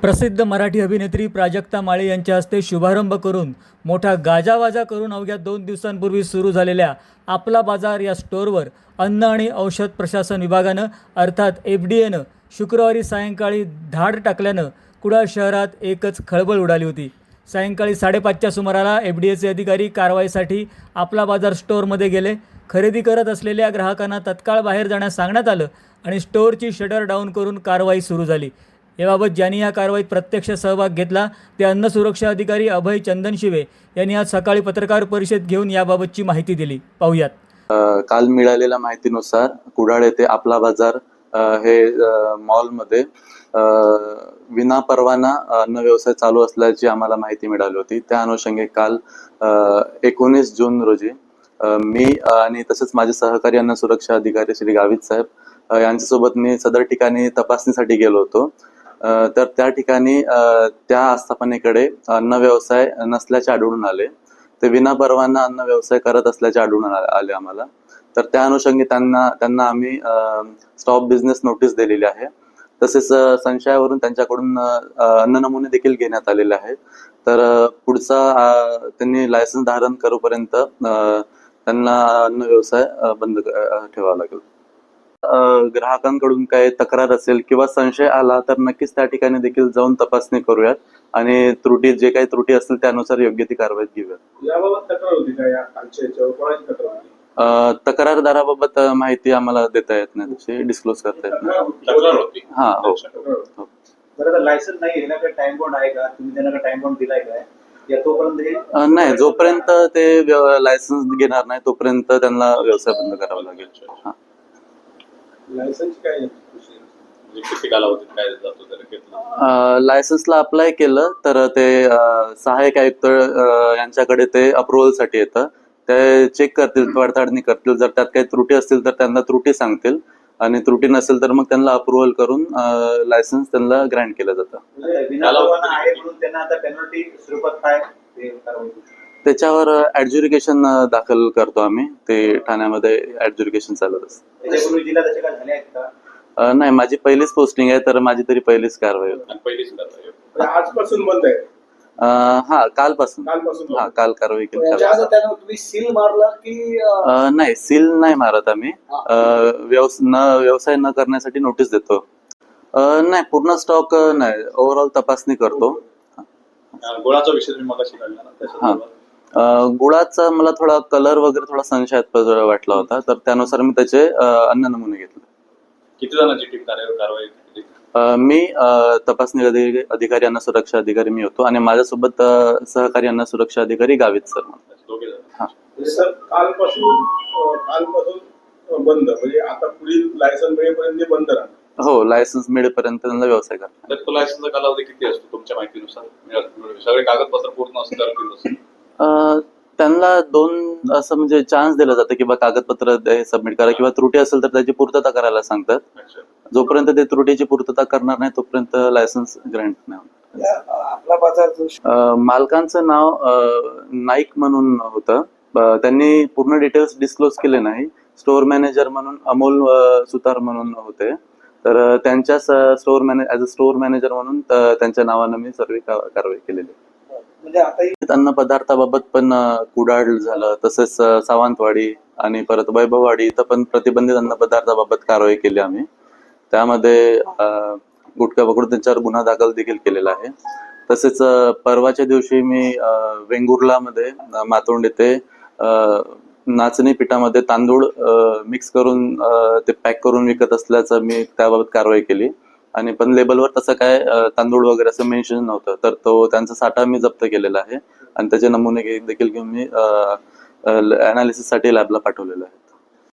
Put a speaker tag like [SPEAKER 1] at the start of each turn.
[SPEAKER 1] प्रसिद्ध मराठी अभिनेत्री प्राजक्ता माळी यांच्या हस्ते शुभारंभ करून मोठा गाजावाजा करून अवघ्या 2 दिवसांपूर्वी सुरू झालेल्या आपला बाजार या स्टोअरवर अन्न आणि औषध प्रशासन विभागानं अर्थात FDAनं शुक्रवारी सायंकाळी धाड टाकल्यानं कुडाळ शहरात एकच खळबळ उडाली होती। सायंकाळी 5:30च्या सुमाराला FDAचे अधिकारी कारवाईसाठी आपला बाजार स्टोअरमध्ये गेले। खरेदी करत असलेल्या ग्राहकांना तत्काळ बाहेर जाण्यास सांगण्यात आलं आणि स्टोअरची शटर डाऊन करून कारवाई सुरू झाली। याबाबत ज्यांनी या कारवाईत प्रत्यक्ष सहभाग घेतला ते अन्न सुरक्षा अधिकारी अभय चंदनशिवे यांनी आज सकाळी पत्रकार परिषद घेऊन याबाबतची माहिती दिली। पाहूयात।
[SPEAKER 2] काल मिळालेल्या माहितीनुसार कुडाळ येथे आपला बाजार हे मॉलमध्ये विनापरवाना अन्न व्यवसाय चालू असल्याची आम्हाला माहिती मिळाली होती। त्या अनुषंगाने काल 19 जून रोजी मी आणि तसेच माझे सहकारी अन्न सुरक्षा अधिकारी श्री गावित साहेब यांच्यासोबत मी सदर ठिकाणी तपासणीसाठी गेलो होतो। तर त्या ठिकाणी त्या आस्थापनेकडे अन्न व्यवसाय नसल्याचे आढळून आले। ते विनापरवाना अन्न व्यवसाय करत असल्याचे आढळून आले आम्हाला। तर त्या अनुषंगाने त्यांना आम्ही स्टॉप बिझनेस नोटीस दिलेली आहे। तसेच संशयावरून त्यांच्याकडून अन्न नमुने देखील घेण्यात आलेले आहेत। तर पुढचा त्यांनी लायसन्स धारण करूपर्यंत त्यांना अन्न व्यवसाय बंद ठेवावा लागेल। ग्राहकांकडून काही तक्रार असेल किंवा संशय आला तर नक्कीच त्या ठिकाणी देखील जाऊन तपासणी करूयात आणि जे काही त्रुटी असतील त्यानुसार योग्य ती कारवाई घेऊयात।
[SPEAKER 3] याबाबत तक्रार होती का? या खालच्या याच्यावर कोणाची तक्रार होती?
[SPEAKER 2] तक्रारदाराबाबत माहिती आम्हाला देता येत नाही, तशी डिस्क्लोज करता येत नाही।
[SPEAKER 3] तक्रार होती?
[SPEAKER 2] हा, हो।
[SPEAKER 3] बरं, लायसन्स नाही घेण्याचा टाइम बॉन्ड आहे का? तुम्ही त्यांना टाइम बॉन्ड दिलाय का? या तोपर्यंत
[SPEAKER 2] नाही, जोपर्यंत ते लायसन्स घेणार नाही तोपर्यंत त्यांना व्यवसाय बंद करावा लागेल। हा,
[SPEAKER 3] लायसन्स काय
[SPEAKER 4] किती कालावधीत काय जातो त्याला घेतला?
[SPEAKER 2] लायसन्सला अप्लाय केलं तर ते सहाय्यक आयुक्त यांच्याकडे ते अप्रुव्हल साठी येतं। ते चेक करतील, पडताळणी करतील। जर त्यात काही त्रुटी असतील तर त्यांना त्रुटी सांगतील आणि त्रुटी नसेल तर मग त्यांना अप्रुव्हल करून लायसन्स त्यांना ग्रँट केलं जातं। त्याच्यावर ऍडज्युडिकेशन दाखल करतो आम्ही। ते ठाण्यामध्ये ऍडज्युडिकेशन चालत असतं। नाही, माझी पहिलीच पोस्टिंग आहे, तर माझी तरी पहिलीच कारवाई होती।
[SPEAKER 3] आजपासून बंद आहे?
[SPEAKER 2] हा, कालपासून। हा, काल कारवाई केली।
[SPEAKER 3] तुम्ही सील मारला की
[SPEAKER 2] नाही, सील नाही मारत आम्ही। व्यवसाय न करण्यासाठी नोटीस देतो। नाही, पूर्ण स्टॉक नाही, ओव्हरऑल तपासणी करतो।
[SPEAKER 4] गुळाचा विषय तुम्ही मगाशी काढला ना,
[SPEAKER 2] गुळाचा मला थोडा कलर वगैरे थोडा संशयास्पद वाटला होता, तर त्यानुसार मी त्याचे अन्न नमुने घेतले।
[SPEAKER 4] किती जणांची टीम कारवाई केली?
[SPEAKER 2] मी तपासणी अधिकारी अन्न सुरक्षा अधिकारी मी होतो आणि माझ्यासोबत सहकारी अन्न सुरक्षा अधिकारी गावित सर।
[SPEAKER 3] हा सर, कालपासून बंद, म्हणजे आता पुढील लायसन्स मिळेपर्यंत बंद राहणार?
[SPEAKER 2] हो, लायसन्स मिळेपर्यंत त्यांना व्यवसाय करतात।
[SPEAKER 4] तर तो लायसन्सचा कालावधी किती असतो तुमच्या माहितीनुसार? सगळे कागदपत्र पूर्ण असतात?
[SPEAKER 2] त्यांना 2 असं म्हणजे चान्स दिला जातं की बा कागदपत्र सबमिट करा किंवा त्रुटी असेल तर त्याची पूर्तता करायला सांगतात। जोपर्यंत ते त्रुटीची पूर्तता करणार नाही तोपर्यंत लायसन्स ग्रँट नाही होणार। मालकांचं नाव नाईक म्हणून होतं। त्यांनी पूर्ण डिटेल्स डिस्क्लोज केले नाही। स्टोअर मॅनेजर म्हणून अमोल सुतार म्हणून होते। तर त्यांच्या ऍज अ स्टोअर मॅनेजर म्हणून त्यांच्या नावानं मी सर्व कारवाई केलेली।
[SPEAKER 3] म्हणजे आता
[SPEAKER 2] अन्न पदार्थाबाबत पण कुडाळ झालं, तसेच सावंतवाडी आणि परत वैभववाडी इथं पण प्रतिबंधित अन्न पदार्थाबाबत कारवाई केली आम्ही। त्यामध्ये गुटखा पकडून त्यांच्यावर गुन्हा दाखल देखील केलेला आहे। तसेच परवाच्या दिवशी मी वेंगुर्ला मध्ये मातोंड येथे नाचणी पिठामध्ये तांदूळ मिक्स करून ते पॅक करून विकत असल्याचं मी त्याबाबत कारवाई केली आणि पण लेबलवर तसं काय तांदूळ वगैरे असं मेन्शन नव्हतं। तर त्यांचा साठा मी जप्त केलेला आहे आणि त्याचे नमुने देखील घेऊन मी अनालिसिस साठी लॅबला पाठवलेला आहे।